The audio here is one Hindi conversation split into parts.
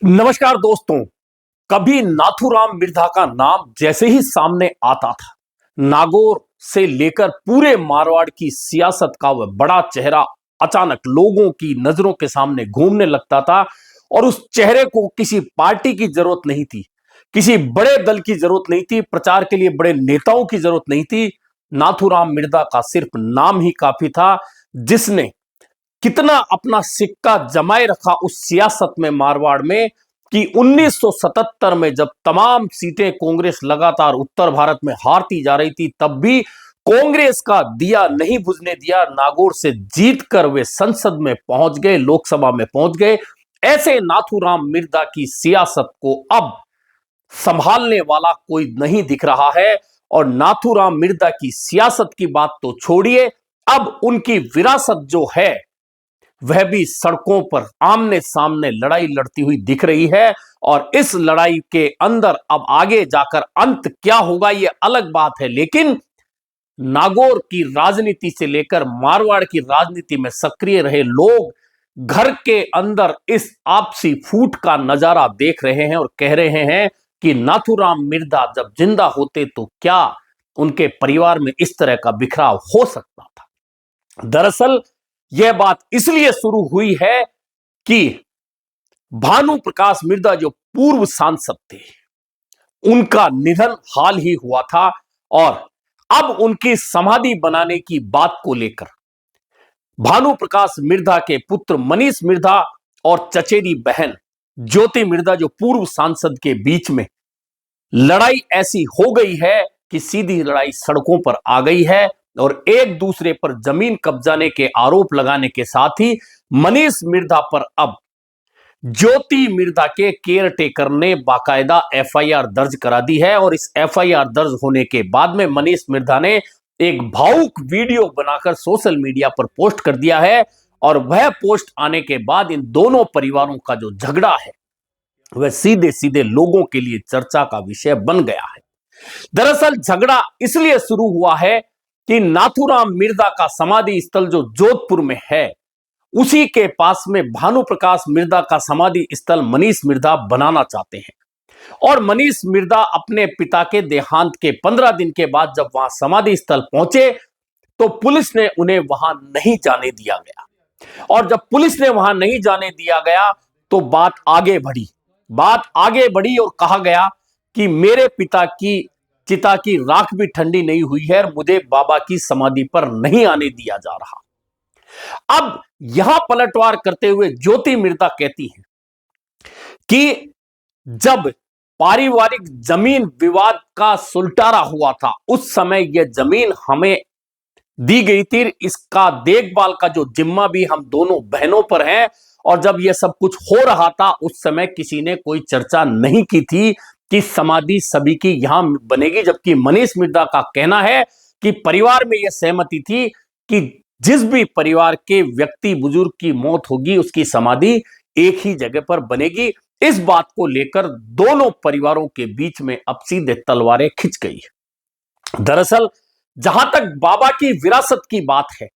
नमस्कार दोस्तों। कभी नाथूराम मिर्धा का नाम जैसे ही सामने आता था, नागौर से लेकर पूरे मारवाड़ की सियासत का वह बड़ा चेहरा अचानक लोगों की नजरों के सामने घूमने लगता था। और उस चेहरे को किसी पार्टी की जरूरत नहीं थी, किसी बड़े दल की जरूरत नहीं थी, प्रचार के लिए बड़े नेताओं की जरूरत नहीं थी। नाथूराम मिर्धा का सिर्फ नाम ही काफी था, जिसने कितना अपना सिक्का जमाए रखा उस सियासत में मारवाड़ में कि 1977 में जब तमाम सीटें कांग्रेस लगातार उत्तर भारत में हारती जा रही थी, तब भी कांग्रेस का दिया नहीं बुझने दिया। नागौर से जीतकर वे संसद में पहुंच गए, लोकसभा में पहुंच गए। ऐसे नाथूराम मिर्धा की सियासत को अब संभालने वाला कोई नहीं दिख रहा है। और नाथूराम मिर्धा की सियासत की बात तो छोड़िए, अब उनकी विरासत जो है वह भी सड़कों पर आमने सामने लड़ाई लड़ती हुई दिख रही है। और इस लड़ाई के अंदर अब आगे जाकर अंत क्या होगा यह अलग बात है, लेकिन नागौर की राजनीति से लेकर मारवाड़ की राजनीति में सक्रिय रहे लोग घर के अंदर इस आपसी फूट का नजारा देख रहे हैं और कह रहे हैं कि नाथूराम मिर्धा जब जिंदा होते तो क्या उनके परिवार में इस तरह का बिखराव हो सकता था। दरअसल यह बात इसलिए शुरू हुई है कि भानु प्रकाश मिर्धा जो पूर्व सांसद थे, उनका निधन हाल ही हुआ था। और अब उनकी समाधि बनाने की बात को लेकर भानु प्रकाश मिर्धा के पुत्र मनीष मिर्धा और चचेरी बहन ज्योति मिर्धा जो पूर्व सांसद के बीच में लड़ाई ऐसी हो गई है कि सीधी लड़ाई सड़कों पर आ गई है। और एक दूसरे पर जमीन कब्जाने के आरोप लगाने के साथ ही मनीष मिर्धा पर अब ज्योति मिर्धा के केयर टेकर ने बाकायदा एफआईआर दर्ज करा दी है। और इस एफआईआर दर्ज होने के बाद में मनीष मिर्धा ने एक भावुक वीडियो बनाकर सोशल मीडिया पर पोस्ट कर दिया है। और वह पोस्ट आने के बाद इन दोनों परिवारों का जो झगड़ा है वह सीधे सीधे लोगों के लिए चर्चा का विषय बन गया है। दरअसल झगड़ा इसलिए शुरू हुआ है कि नाथूराम मिर्धा का समाधि स्थल जो जोधपुर में है, उसी के पास में भानु प्रकाश मिर्धा का समाधि स्थल मनीष मिर्धा बनाना चाहते हैं। और मनीष मिर्धा अपने पिता के देहांत के 15 दिन के बाद जब वहां समाधि स्थल पहुंचे तो पुलिस ने उन्हें वहां नहीं जाने दिया गया। और जब पुलिस ने वहां नहीं जाने दिया गया तो बात आगे बढ़ी और कहा गया कि मेरे पिता की चिता की राख भी ठंडी नहीं हुई है और मुझे बाबा की समाधि पर नहीं आने दिया जा रहा। अब यहां पलटवार करते हुए ज्योति मिर्धा कहती हैं कि जब पारिवारिक जमीन विवाद का सुलटारा हुआ था, उस समय यह जमीन हमें दी गई थी, इसका देखभाल का जो जिम्मा भी हम दोनों बहनों पर है। और जब यह सब कुछ हो रहा था उस समय किसी ने कोई चर्चा नहीं की थी कि समाधि सभी की यहां बनेगी। जबकि मनीष मिर्धा का कहना है कि परिवार में यह सहमति थी कि जिस भी परिवार के व्यक्ति बुजुर्ग की मौत होगी उसकी समाधि एक ही जगह पर बनेगी। इस बात को लेकर दोनों परिवारों के बीच में अब सीधे तलवारें खिंच गई है। दरअसल जहां तक बाबा की विरासत की बात है,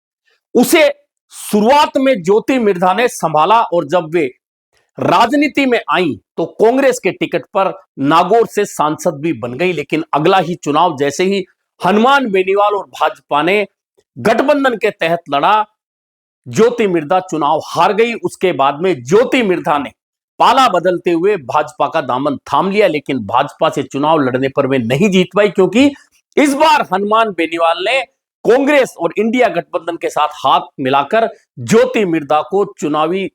उसे शुरुआत में ज्योति मिर्धा ने संभाला और जब वे राजनीति में आई तो कांग्रेस के टिकट पर नागौर से सांसद भी बन गई। लेकिन अगला ही चुनाव जैसे ही हनुमान बेनीवाल और भाजपा ने गठबंधन के तहत लड़ा, ज्योति मिर्धा चुनाव हार गई। उसके बाद में ज्योति मिर्धा ने पाला बदलते हुए भाजपा का दामन थाम लिया, लेकिन भाजपा से चुनाव लड़ने पर वे नहीं जीत पाई क्योंकि इस बार हनुमान बेनीवाल ने कांग्रेस और इंडिया गठबंधन के साथ हाथ मिलाकर ज्योति मिर्धा को चुनावी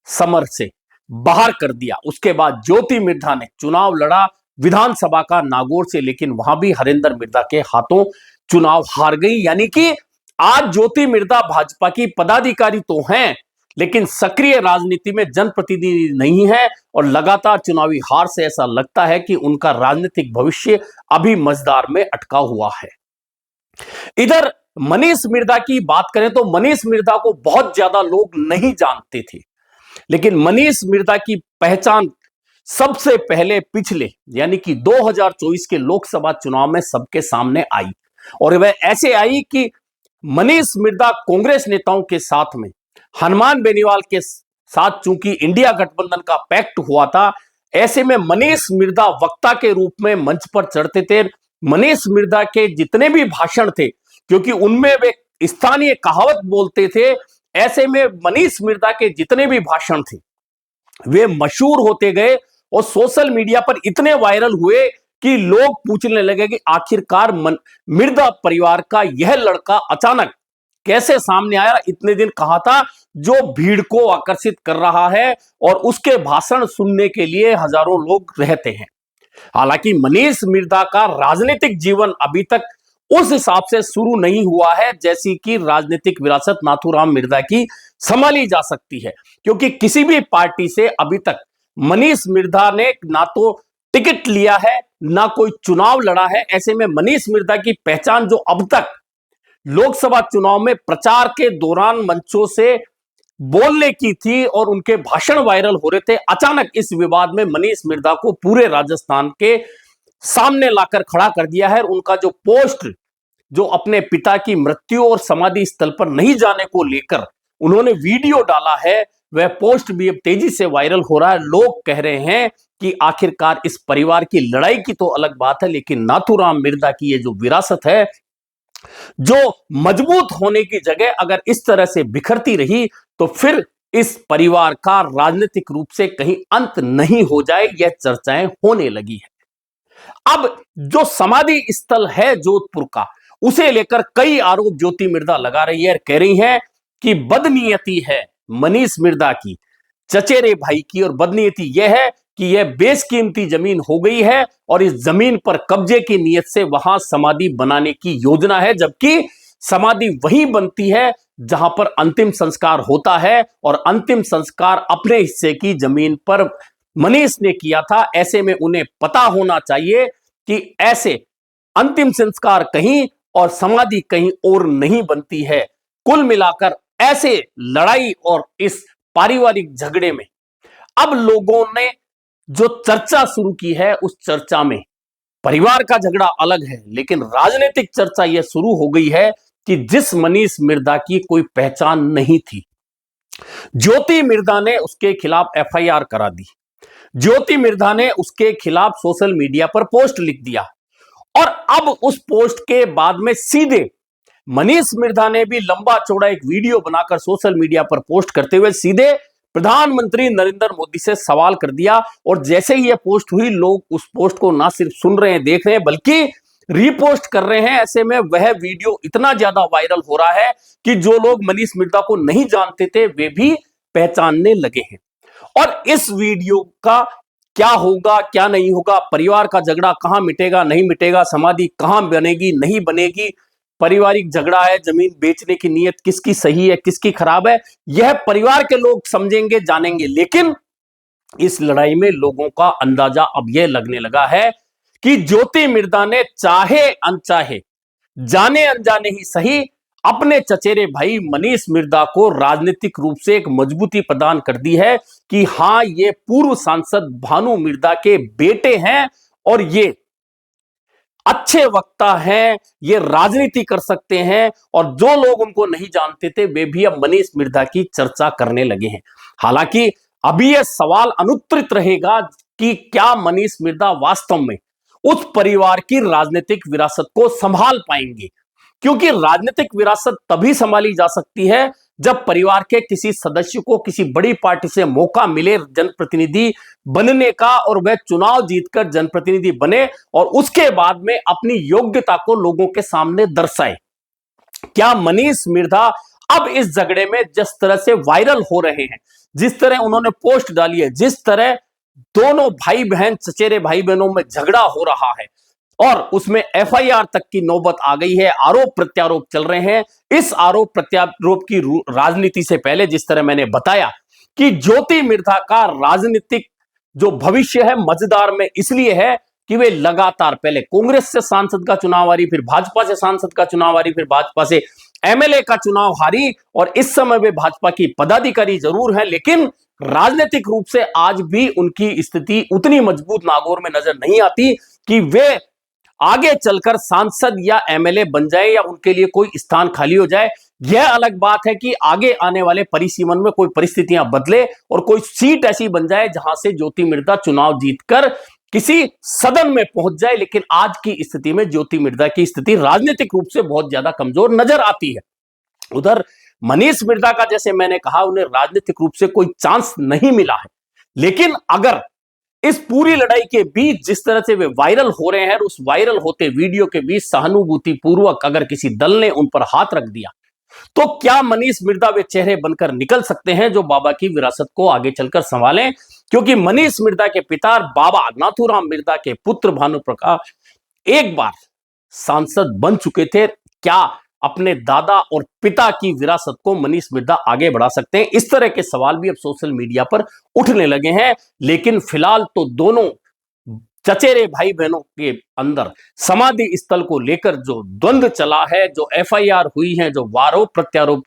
समर से बाहर कर दिया। उसके बाद ज्योति मिर्धा ने चुनाव लड़ा विधानसभा का नागौर से, लेकिन वहां भी हरेंद्र मिर्धा के हाथों चुनाव हार गई। यानी कि आज ज्योति मिर्धा भाजपा की पदाधिकारी तो हैं, लेकिन सक्रिय राजनीति में जनप्रतिनिधि नहीं है। और लगातार चुनावी हार से ऐसा लगता है कि उनका राजनीतिक भविष्य अभी मझधार में अटका हुआ है। इधर मनीष मिर्धा की बात करें तो मनीष मिर्धा को बहुत ज्यादा लोग नहीं जानते थे, लेकिन मनीष मिर्धा की पहचान सबसे पहले पिछले यानी कि 2024 के लोकसभा चुनाव में सबके सामने आई। और वह ऐसे आई कि मनीष मिर्धा कांग्रेस नेताओं के साथ में हनुमान बेनीवाल के साथ चूंकि इंडिया गठबंधन का पैक्ट हुआ था, ऐसे में मनीष मिर्धा वक्ता के रूप में मंच पर चढ़ते थे। मनीष मिर्धा के जितने भी भाषण थे, क्योंकि उनमें वे स्थानीय कहावत बोलते थे, ऐसे में मनीष मिर्धा के जितने भी भाषण थे वे मशहूर होते गए और सोशल मीडिया पर इतने वायरल हुए कि लोग पूछने लगे कि आखिरकार मिर्धा परिवार का यह लड़का अचानक कैसे सामने आया, इतने दिन कहां था, जो भीड़ को आकर्षित कर रहा है और उसके भाषण सुनने के लिए हजारों लोग रहते हैं। हालांकि मनीष मिर्धा का राजनीतिक जीवन अभी तक उस हिसाब से शुरू नहीं हुआ है जैसी कि राजनीतिक विरासत नाथूराम मिर्धा की संभाली जा सकती है, क्योंकि किसी भी पार्टी से अभी तक मनीष मिर्धा ने ना तो टिकट लिया है ना कोई चुनाव लड़ा है। ऐसे में मनीष मिर्धा की पहचान जो अब तक लोकसभा चुनाव में प्रचार के दौरान मंचों से बोलने की थी और उनके भाषण वायरल हो रहे थे, अचानक इस विवाद में मनीष मिर्धा को पूरे राजस्थान के सामने लाकर खड़ा कर दिया है। उनका जो पोस्ट, जो अपने पिता की मृत्यु और समाधि स्थल पर नहीं जाने को लेकर उन्होंने वीडियो डाला है, वह पोस्ट भी अब तेजी से वायरल हो रहा है। लोग कह रहे हैं कि आखिरकार इस परिवार की लड़ाई की तो अलग बात है, लेकिन नाथूराम मिर्धा की ये जो विरासत है, जो मजबूत होने की जगह अगर इस तरह से बिखरती रही तो फिर इस परिवार का राजनीतिक रूप से कहीं अंत नहीं हो जाए, यह चर्चाएं होने लगी है। अब जो समाधि स्थल है जोधपुर का, उसे लेकर कई आरोप ज्योति मिर्धा लगा रही है, कह रही है कि बदनीयती है मनीष मिर्धा की, चचेरे भाई की, और बदनीयती यह है कि यह बेशकीमती जमीन हो गई है और इस जमीन पर कब्जे की नीयत से वहां समाधि बनाने की योजना है, जबकि समाधि वहीं बनती है जहां पर अंतिम संस्कार होता है और अंतिम संस्कार अपने हिस्से की जमीन पर मनीष ने किया था। ऐसे में उन्हें पता होना चाहिए कि ऐसे अंतिम संस्कार कहीं और समाधि कहीं और नहीं बनती है। कुल मिलाकर ऐसे लड़ाई और इस पारिवारिक झगड़े में अब लोगों ने जो चर्चा शुरू की है, उस चर्चा में परिवार का झगड़ा अलग है, लेकिन राजनीतिक चर्चा यह शुरू हो गई है कि जिस मनीष मिर्धा की कोई पहचान नहीं थी, ज्योति मिर्धा ने उसके खिलाफ एफआईआर करा दी। ज्योति मिर्धा ने उसके खिलाफ सोशल मीडिया पर पोस्ट लिख दिया और अब उस पोस्ट के बाद में सीधे मनीष मिर्धा ने भी लंबा चौड़ा एक वीडियो बनाकर सोशल मीडिया पर पोस्ट करते हुए सीधे प्रधानमंत्री नरेंद्र मोदी से सवाल कर दिया। और जैसे ही यह पोस्ट हुई, लोग उस पोस्ट को ना सिर्फ सुन रहे हैं, देख रहे हैं, बल्कि रीपोस्ट कर रहे हैं। ऐसे में वह वीडियो इतना ज्यादा वायरल हो रहा है कि जो लोग मनीष मिर्धा को नहीं जानते थे वे भी पहचानने लगे हैं। और इस वीडियो का क्या होगा क्या नहीं होगा, परिवार का झगड़ा कहां मिटेगा नहीं मिटेगा, समाधि कहां बनेगी नहीं बनेगी, पारिवारिक झगड़ा है, जमीन बेचने की नीयत किसकी सही है किसकी खराब है, यह परिवार के लोग समझेंगे जानेंगे। लेकिन इस लड़ाई में लोगों का अंदाजा अब यह लगने लगा है कि ज्योति मिर्धा ने चाहे अनचाहे, जाने अनजाने ही सही, अपने चचेरे भाई मनीष मिर्धा को राजनीतिक रूप से एक मजबूती प्रदान कर दी है कि हां, ये पूर्व सांसद भानु मिर्धा के बेटे हैं और ये अच्छे वक्ता हैं, ये राजनीति कर सकते हैं। और जो लोग उनको नहीं जानते थे वे भी अब मनीष मिर्धा की चर्चा करने लगे हैं। हालांकि अभी यह सवाल अनुत्तरित रहेगा कि क्या मनीष मिर्धा वास्तव में उस परिवार की राजनीतिक विरासत को संभाल पाएंगे, क्योंकि राजनीतिक विरासत तभी संभाली जा सकती है जब परिवार के किसी सदस्य को किसी बड़ी पार्टी से मौका मिले जनप्रतिनिधि बनने का और वह चुनाव जीतकर जनप्रतिनिधि बने और उसके बाद में अपनी योग्यता को लोगों के सामने दर्शाए। क्या मनीष मिर्धा अब इस झगड़े में जिस तरह से वायरल हो रहे हैं, जिस तरह उन्होंने पोस्ट डाली है, जिस तरह दोनों भाई बहन चचेरे भाई बहनों में झगड़ा हो रहा है और उसमें एफआईआर तक की नौबत आ गई है, आरोप प्रत्यारोप चल रहे हैं, इस आरोप प्रत्यारोप की राजनीति से पहले जिस तरह मैंने बताया कि ज्योति मिर्धा का राजनीतिक जो भविष्य है मजेदार में इसलिए है कि वे लगातार पहले कांग्रेस से सांसद का चुनाव हारी, फिर भाजपा से सांसद का चुनाव हारी, फिर भाजपा से एमएलए का चुनाव हारी और इस समय वे भाजपा की पदाधिकारी जरूर है, लेकिन राजनीतिक रूप से आज भी उनकी स्थिति उतनी मजबूत नागौर में नजर नहीं आती कि वे आगे चलकर सांसद या एमएलए बन जाए या उनके लिए कोई स्थान खाली हो जाए। यह अलग बात है कि आगे आने वाले परिसीमन में कोई परिस्थितियां बदले और कोई सीट ऐसी बन जाए जहां से ज्योति मिर्धा चुनाव जीतकर किसी सदन में पहुंच जाए, लेकिन आज की स्थिति में ज्योति मिर्धा की स्थिति राजनीतिक रूप से बहुत ज्यादा कमजोर नजर आती है। उधर मनीष मिर्धा का, जैसे मैंने कहा, उन्हें राजनीतिक रूप से कोई चांस नहीं मिला है, लेकिन अगर इस पूरी लड़ाई के बीच जिस तरह से वे वायरल हो रहे हैं, उस वायरल होते वीडियो के बीच सहानुभूति पूर्वक अगर किसी दल ने उन पर हाथ रख दिया, तो क्या मनीष मिर्धा वे चेहरे बनकर निकल सकते हैं जो बाबा की विरासत को आगे चलकर संभालें? क्योंकि मनीष मिर्धा के पिता बाबा नाथूराम मिर्धा के पुत्र भानुप्रकाश एक बार सांसद बन चुके थे। क्या अपने दादा और पिता की विरासत को मनीष मिर्धा आगे बढ़ा सकते हैं? इस तरह के सवाल भी अब सोशल मीडिया पर उठने लगे हैं। लेकिन फिलहाल तो दोनों चचेरे भाई बहनों के अंदर समाधि स्थल को लेकर जो द्वंद्व चला है, जो एफआईआर हुई है, जो आरोप प्रत्यारोप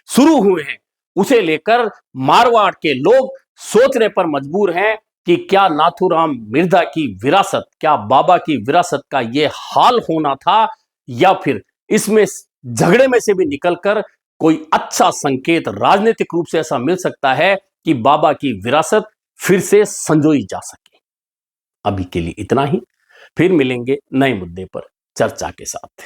शुरू हुए हैं, उसे लेकर मारवाड़ के लोग सोचने पर मजबूर हैं कि क्या नाथूराम मिर्धा की विरासत, क्या बाबा की विरासत का यह हाल होना था, या फिर इसमें झगड़े में से भी निकलकर कोई अच्छा संकेत राजनीतिक रूप से ऐसा मिल सकता है कि बाबा की विरासत फिर से संजोई जा सके। अभी के लिए इतना ही, फिर मिलेंगे नए मुद्दे पर चर्चा के साथ।